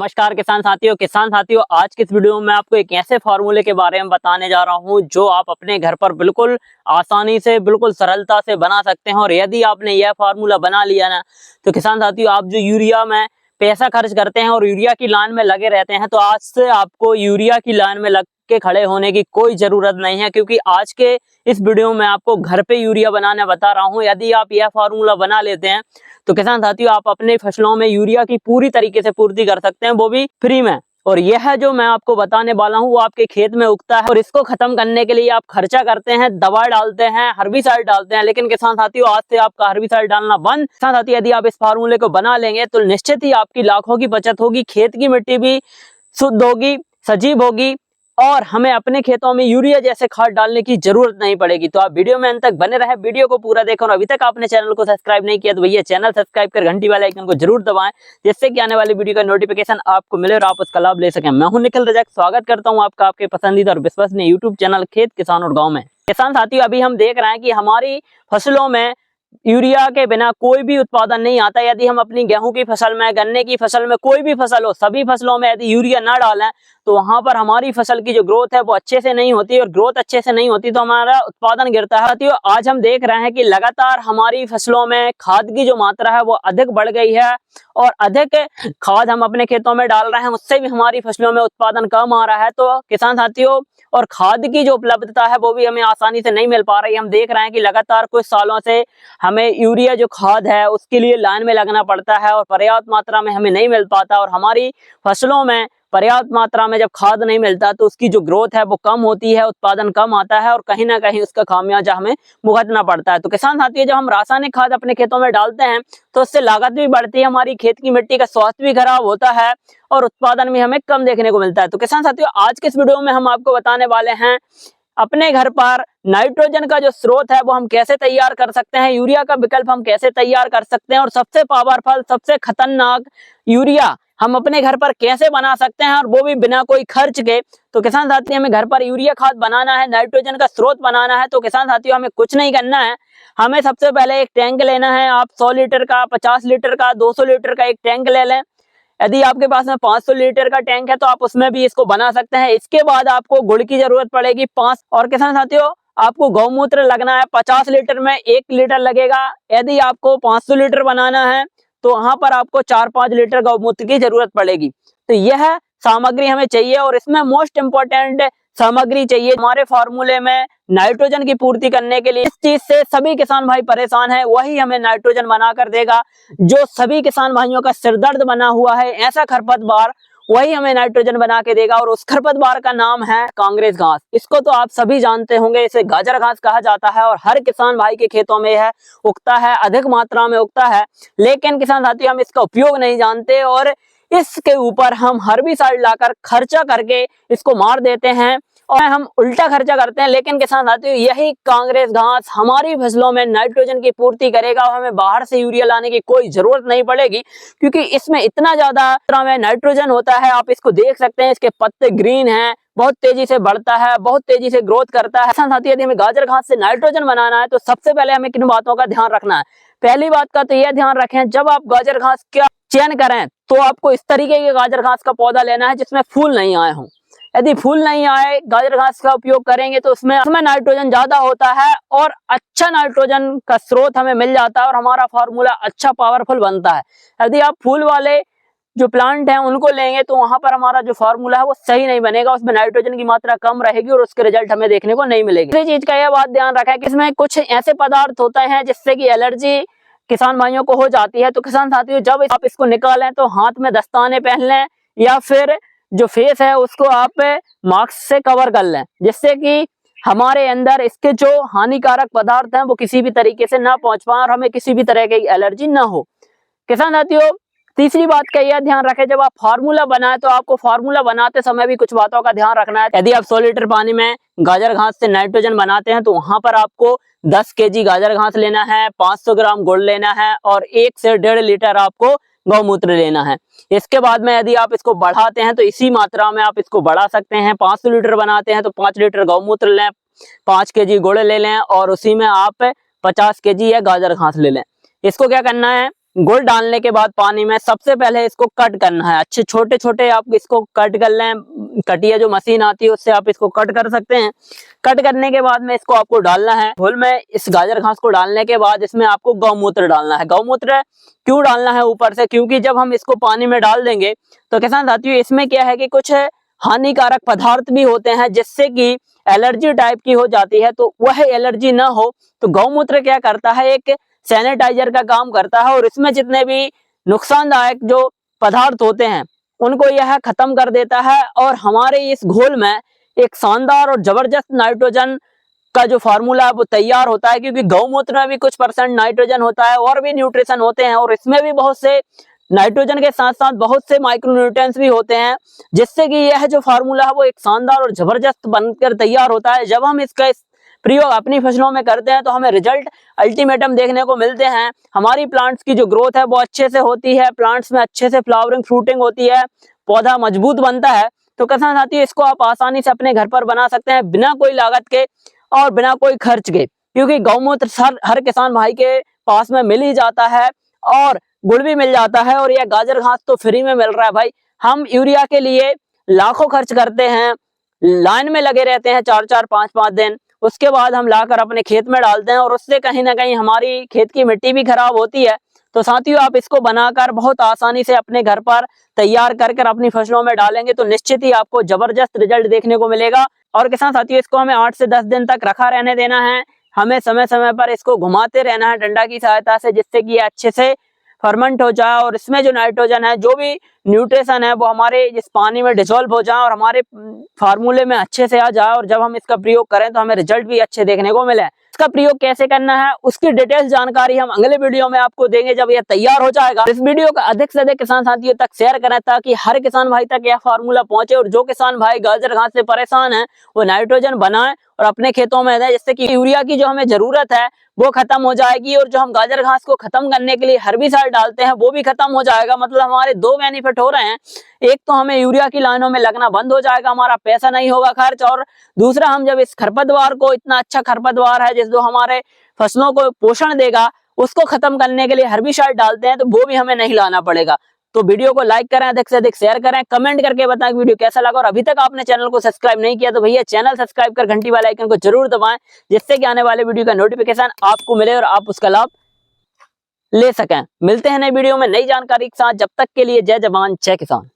नमस्कार किसान साथियों, आज की इस वीडियो में आपको एक ऐसे फार्मूले के बारे में बताने जा रहा हूं जो आप अपने घर पर बिल्कुल आसानी से, बिल्कुल सरलता से बना सकते हैं। और यदि आपने यह फार्मूला बना लिया ना, तो किसान साथियों, आप जो यूरिया में पैसा खर्च करते हैं और यूरिया की लाइन में लगे रहते हैं, तो आज से आपको यूरिया की लाइन में लग के खड़े होने की कोई जरूरत नहीं है, क्योंकि आज के इस वीडियो में आपको घर पे यूरिया बनाना बता रहा हूं। यदि आप यह फार्मूला बना लेते हैं तो किसान साथियों, आप अपने फसलों में यूरिया की पूरी तरीके से पूर्ति कर सकते हैं, वो भी फ्री में। और यह जो मैं आपको बताने वाला हूं वो आपके खेत में उगता है, और इसको खत्म करने के लिए आप खर्चा करते हैं, दवा डालते हैं, हर्बिसाइड डालते हैं। लेकिन किसान साथियों, आज से आपका हर्बिसाइड डालना बंद। किसान साथियों, यदि आप इस फार्मूले को बना लेंगे तो निश्चित ही आपकी लाखों की बचत होगी, खेत की मिट्टी भी शुद्ध होगी, सजीव होगी, और हमें अपने खेतों में यूरिया जैसे खाद डालने की जरूरत नहीं पड़ेगी। तो आप वीडियो में अंत तक बने रहे, वीडियो को पूरा देखें। और अभी तक आपने चैनल को सब्सक्राइब नहीं किया तो भैया चैनल सब्सक्राइब कर घंटी वाले आइकन को जरूर दबाएं, जिससे कि आने वाली वीडियो का नोटिफिकेशन आपको मिले और आप उसका लाभ ले सकें। मैं हूं निखिल रजक, स्वागत करता हूं आपका आपके पसंदीदा और विश्वसनीय यूट्यूब चैनल खेत किसान और गाँव में। किसान साथियों, अभी हम देख रहे हैं कि हमारी फसलों में यूरिया के बिना कोई भी उत्पादन नहीं आता। यदि हम अपनी गेहूं की फसल में, गन्ने की फसल में, कोई भी फसल हो, सभी फसलों में यदि यूरिया ना डालें तो वहां पर हमारी फसल की जो ग्रोथ है वो अच्छे से नहीं होती, और ग्रोथ अच्छे से नहीं होती तो हमारा उत्पादन गिरता है। साथियों, आज हम देख रहे हैं कि लगातार हमारी फसलों में खाद की जो मात्रा है वो अधिक बढ़ गई है, और अधिक खाद हम अपने खेतों में डाल रहे हैं, उससे भी हमारी फसलों में उत्पादन कम आ रहा है। तो किसान साथियों, और खाद की जो उपलब्धता है वो भी हमें आसानी से नहीं मिल पा रही है। हम देख रहे हैं कि लगातार कुछ सालों से हमें यूरिया जो खाद है उसके लिए लाइन में लगना पड़ता है, और पर्याप्त मात्रा में हमें नहीं मिल पाता, और हमारी फसलों में पर्याप्त मात्रा में जब खाद नहीं मिलता तो उसकी जो ग्रोथ है वो कम होती है, उत्पादन कम आता है, और कहीं ना कहीं उसका खामियाजा हमें भुगतना पड़ता है। तो किसान साथियों, जब हम रासायनिक खाद अपने खेतों में डालते हैं तो उससे लागत भी बढ़ती है, हमारी खेत की मिट्टी का स्वास्थ्य भी खराब होता है, और उत्पादन भी हमें कम देखने को मिलता है। तो किसान साथियों, आज के इस वीडियो में हम आपको बताने वाले हैं अपने घर पर नाइट्रोजन का जो स्रोत है वो हम कैसे तैयार कर सकते हैं, यूरिया का विकल्प हम कैसे तैयार कर सकते हैं, और सबसे पावरफुल, सबसे खतरनाक यूरिया हम अपने घर पर कैसे बना सकते हैं, और वो भी बिना कोई खर्च के। तो किसान साथियों, हमें घर पर यूरिया खाद बनाना है, नाइट्रोजन का स्रोत बनाना है, तो किसान साथियों हमें कुछ नहीं करना है। हमें सबसे पहले एक टैंक लेना है। आप 100 लीटर का, 50 लीटर का, 200 लीटर का एक टैंक ले लें। यदि आपके पास में 500 लीटर का टैंक है तो आप उसमें भी इसको बना सकते हैं। इसके बाद आपको गुड़ की जरूरत पड़ेगी 5, और किसान साथियों, आपको गौमूत्र लगना है। 50 लीटर में 1 लीटर लगेगा। यदि आपको 500 लीटर बनाना है तो वहां पर आपको 4-5 लीटर गौमूत्र की जरूरत पड़ेगी। तो यह सामग्री हमें चाहिए, और इसमें मोस्ट इंपोर्टेंट सामग्री चाहिए हमारे फार्मूले में नाइट्रोजन की पूर्ति करने के लिए। इस चीज से सभी किसान भाई परेशान है, वही हमें नाइट्रोजन बना कर देगा। जो सभी किसान भाइयों का सिरदर्द बना हुआ है, ऐसा खरपतवार, वही हमें नाइट्रोजन बना के देगा। और उस खरपतवार का नाम है कांग्रेस घास। इसको तो आप सभी जानते होंगे, इसे गाजर घास कहा जाता है, और हर किसान भाई के खेतों में यह उगता है, अधिक मात्रा में उगता है। लेकिन किसान साथियों, हम इसका उपयोग नहीं जानते, और इसके ऊपर हम हर्बिसाइड लाकर खर्चा करके इसको मार देते हैं, और हम उल्टा खर्चा करते हैं। लेकिन किसान साथियों, यही कांग्रेस घास हमारी फसलों में नाइट्रोजन की पूर्ति करेगा, और हमें बाहर से यूरिया लाने की कोई जरूरत नहीं पड़ेगी, क्योंकि इसमें इतना ज्यादा मात्रा में नाइट्रोजन होता है। आप इसको देख सकते हैं, इसके पत्ते ग्रीन हैं, बहुत तेजी से बढ़ता है, बहुत तेजी से ग्रोथ करता है। किसान साथियों, यदि हमें गाजर घास से नाइट्रोजन बनाना है तो सबसे पहले हमें किन बातों का ध्यान रखना है। पहली बात का तो यह ध्यान रखें, जब आप गाजर घास का चयन करें तो आपको इस तरीके के गाजर घास का पौधा लेना है जिसमें फूल नहीं आए हों। यदि फूल नहीं आए, गाजर घास का उपयोग करेंगे तो उसमें नाइट्रोजन ज्यादा होता है, और अच्छा नाइट्रोजन का स्रोत हमें मिल जाता है, और हमारा फार्मूला अच्छा पावरफुल बनता है। यदि आप फूल वाले जो प्लांट हैं उनको लेंगे तो वहां पर हमारा जो फार्मूला है वो सही नहीं बनेगा, उसमें नाइट्रोजन की मात्रा कम रहेगी, और उसके रिजल्ट हमें देखने को नहीं मिलेगी। दूसरी चीज का यह बात ध्यान रखें कि इसमें कुछ ऐसे पदार्थ होते हैं जिससे कि एलर्जी किसान भाइयों को हो जाती है। तो किसान साथियों, जब आप इसको निकालें तो हाथ में दस्ताने पहन लें, या फिर जो फेस है उसको आप मास्क से कवर कर लें, जिससे कि हमारे अंदर इसके जो हानिकारक पदार्थ हैं वो किसी भी तरीके से ना पहुंच पाए, और हमें किसी भी तरह की एलर्जी ना हो। किसान साथियों, तीसरी बात का यह ध्यान रखें, जब आप फार्मूला बनाए तो आपको फार्मूला बनाते समय भी कुछ बातों का ध्यान रखना है। यदि आप 100 लीटर पानी में गाजर घास से नाइट्रोजन बनाते हैं तो वहां पर आपको 10 केजी गाजर घास लेना है, 500 ग्राम गुड़ लेना है, और 1 से 1.5 लीटर आपको गौमूत्र लेना है। इसके बाद में यदि आप इसको बढ़ाते हैं तो इसी मात्रा में आप इसको बढ़ा सकते हैं। 500 लीटर बनाते हैं तो 5 लीटर गौमूत्र लें, 5 केजी गुड़ ले लें, और उसी में आप 50 केजी या गाजर घास ले लें। इसको क्या करना है, गुड़ डालने के बाद पानी में सबसे पहले इसको कट करना है। अच्छे छोटे छोटे आप इसको कट कर लें, कटिया जो मशीन आती है उससे आप इसको कट कर सकते हैं। कट करने के बाद में इसको आपको डालना है घोल में। इस गाजर घास को डालने के बाद इसमें आपको गौमूत्र डालना है। गौमूत्र क्यों डालना है ऊपर से, क्योंकि जब हम इसको पानी में डाल देंगे तो किसान साथियों इसमें क्या है कि कुछ हानिकारक पदार्थ भी होते हैं जिससे कि एलर्जी टाइप की हो जाती है, तो वह एलर्जी ना हो तो गौमूत्र क्या करता है, एक सैनिटाइजर का काम करता है और इसमें जितने भी नुकसानदायक जो पदार्थ होते हैं उनको यह खत्म कर देता है और हमारे इस घोल में एक शानदार और जबरदस्त नाइट्रोजन का जो फार्मूला है वो तैयार होता है, क्योंकि गौमूत्र में भी कुछ % नाइट्रोजन होता है और भी न्यूट्रिशन होते हैं और इसमें भी बहुत से नाइट्रोजन के साथ साथ बहुत से माइक्रोन्यूट्रिएंट्स भी होते हैं, जिससे कि यह जो फार्मूला है वो एक शानदार और जबरदस्त बनकर तैयार होता है। जब हम इसका प्रयोग अपनी फसलों में करते हैं तो हमें रिजल्ट अल्टीमेटम देखने को मिलते हैं। हमारी प्लांट्स की जो ग्रोथ है वो अच्छे से होती है, प्लांट्स में अच्छे से फ्लावरिंग फ्रूटिंग होती है, पौधा मजबूत बनता है। तो किसान साथियों इसको आप आसानी से अपने घर पर बना सकते हैं बिना कोई लागत के और बिना कोई खर्च के, क्योंकि गौमूत्र हर किसान भाई के पास में मिल ही जाता है और गुड़ भी मिल जाता है और यह गाजर घास तो फ्री में मिल रहा है भाई। हम यूरिया के लिए लाखों खर्च करते हैं, लाइन में लगे रहते हैं 4-4 5-5 दिन, उसके बाद हम लाकर अपने खेत में डालते हैं और उससे कहीं ना कहीं हमारी खेत की मिट्टी भी खराब होती है। तो साथियों आप इसको बनाकर बहुत आसानी से अपने घर पर तैयार कर अपनी फसलों में डालेंगे तो निश्चित ही आपको जबरदस्त रिजल्ट देखने को मिलेगा। और किसान साथियों इसको हमें 8 से 10 दिन तक रखा रहने देना है। हमें समय समय पर इसको घुमाते रहना है डंडा की सहायता से, जिससे कि अच्छे से फर्मेंट हो जाए और इसमें जो नाइट्रोजन है, जो भी न्यूट्रिशन है वो हमारे इस पानी में डिसॉल्व हो जाए और हमारे फार्मूले में अच्छे से आ जाए और जब हम इसका प्रयोग करें तो हमें रिजल्ट भी अच्छे देखने को मिले। इसका प्रयोग कैसे करना है उसकी डिटेल्स जानकारी हम अगले वीडियो में आपको देंगे जब यह तैयार हो जाएगा। इस वीडियो को अधिक से अधिक किसान साथियों तक शेयर करें ताकि हर किसान भाई तक यह फार्मूला पहुंचे और जो किसान भाई गाजर घास से परेशान है वो नाइट्रोजन बनाए और अपने खेतों में दें, जिससे कि यूरिया की जो हमें जरूरत है वो खत्म हो जाएगी और जो हम गाजर घास को खत्म करने के लिए हर्बिसाइड डालते हैं वो भी खत्म हो जाएगा। मतलब हमारे 2 बेनिफिट हो रहे हैं, एक तो हमें यूरिया की लाइनों में लगना बंद हो जाएगा, हमारा पैसा नहीं होगा खर्च, और दूसरा हम जब इस खरपतवार को, इतना अच्छा खरपतवार है जिस जो हमारे फसलों को पोषण देगा, उसको खत्म करने के लिए हर्बिसाइड डालते हैं तो वो भी हमें नहीं लाना पड़ेगा। तो वीडियो को लाइक करें, अधिक से अधिक शेयर करें, कमेंट करके बताएं कि वीडियो कैसा लगा और अभी तक आपने चैनल को सब्सक्राइब नहीं किया तो भैया चैनल सब्सक्राइब कर घंटी वाले आइकन को जरूर दबाएं, जिससे कि आने वाले वीडियो का नोटिफिकेशन आपको मिले और आप उसका लाभ ले सकें। मिलते हैं नई वीडियो में नई जानकारी के साथ, जब तक के लिए जय जवान जय किसान।